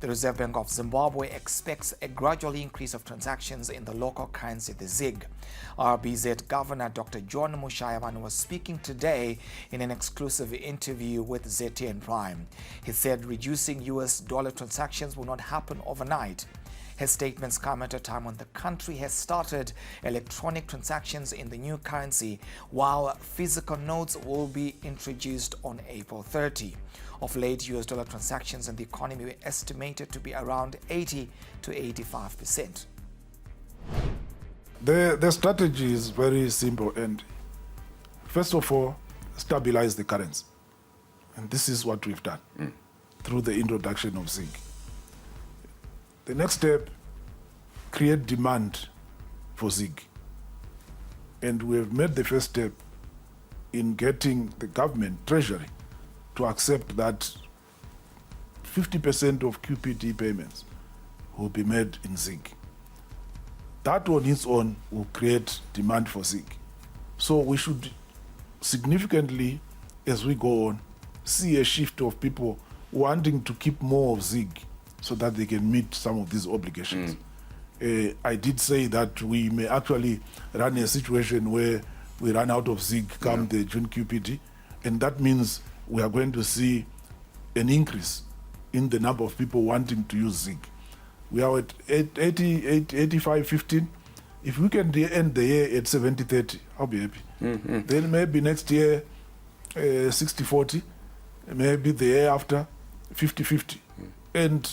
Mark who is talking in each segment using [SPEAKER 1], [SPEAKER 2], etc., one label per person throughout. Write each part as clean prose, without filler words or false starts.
[SPEAKER 1] The Reserve Bank of Zimbabwe expects a gradual increase of transactions in the local currency, the ZiG. RBZ Governor Dr. John Mushayamane was speaking today in an exclusive interview with ZTN Prime. He said reducing US dollar transactions will not happen overnight. His statements come at a time when the country has started electronic transactions in the new currency, while physical notes will be introduced on April 30. Of late, US dollar transactions in the economy were estimated to be around 80 to 85%.
[SPEAKER 2] The strategy is very simple, and first of all, stabilize the currency. And this is what we've done through the introduction of ZiG. The next step, create demand for ZiG. And we have made the first step in getting the government, Treasury, to accept that 50% of QPD payments will be made in ZiG. That on its own will create demand for ZiG. So we should significantly, as we go on, see a shift of people wanting to keep more of ZiG so that they can meet some of these obligations. I did say that we may actually run a situation where we run out of ZiG come the June QPD, and that means we are going to see an increase in the number of people wanting to use ZiG. We are at 85-15. If we can end the year at 70-30, I'll be happy. Then maybe next year 60-40, maybe the year after 50-50. And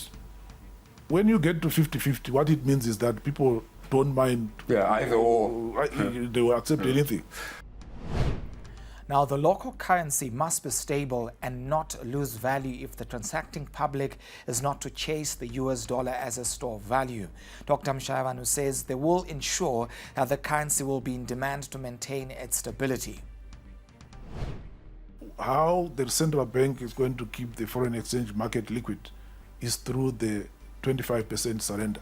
[SPEAKER 2] when you get to 50-50, what it means is that people don't mind.
[SPEAKER 3] Yeah, either or.
[SPEAKER 2] They will accept anything.
[SPEAKER 1] Now, the local currency must be stable and not lose value if the transacting public is not to chase the US dollar as a store of value. Dr. Mushayamane says they will ensure that the currency will be in demand to maintain its stability.
[SPEAKER 2] How the central bank is going to keep the foreign exchange market liquid is through the 25% surrender.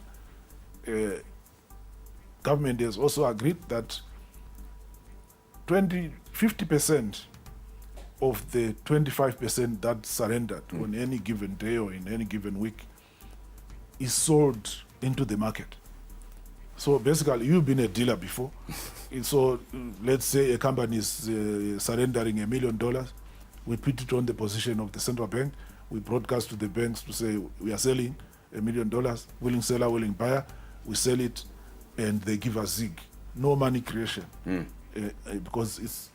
[SPEAKER 2] Government has also agreed that 50% of the 25% that surrendered on any given day or in any given week is sold into the market. So basically, you've been a dealer before. So let's say a company is surrendering $1 million. We put it on the position of the central bank. We broadcast to the banks to say we are selling $1 million, willing seller, willing buyer. We sell it, and they give us ZiG. No money creation, because it's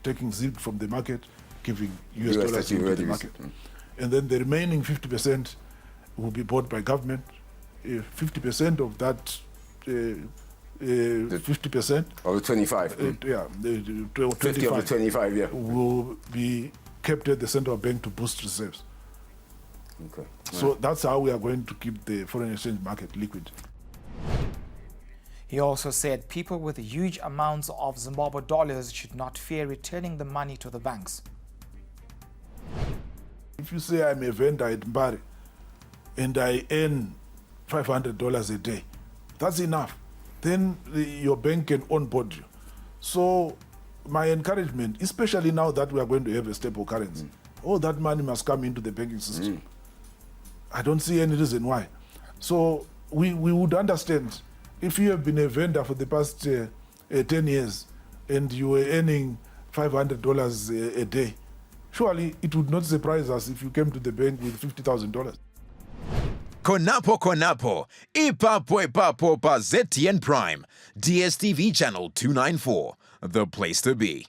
[SPEAKER 2] taking ZiG from the market, giving US dollars into the market. And then the remaining 50% will be bought by government. 50% of that 50%
[SPEAKER 3] of the 25.
[SPEAKER 2] The
[SPEAKER 3] 50 of the 25, yeah.
[SPEAKER 2] will be kept at the central bank to boost reserves.
[SPEAKER 3] Okay.
[SPEAKER 2] So that's how we are going to keep the foreign exchange market liquid.
[SPEAKER 1] He also said people with huge amounts of Zimbabwe dollars should not fear returning the money to the banks.
[SPEAKER 2] If you say I'm a vendor at Mbari and I earn $500 a day, that's enough. Then your bank can onboard you. So my encouragement, especially now that we are going to have a stable currency, all that money must come into the banking system. I don't see any reason why. So we would understand if you have been a vendor for the past 10 years and you were earning $500 a day, surely it would not surprise us if you came to the bank with $50,000.
[SPEAKER 4] Konapo, ipapo pa ZTN Prime, DSTV channel 294, the place to be.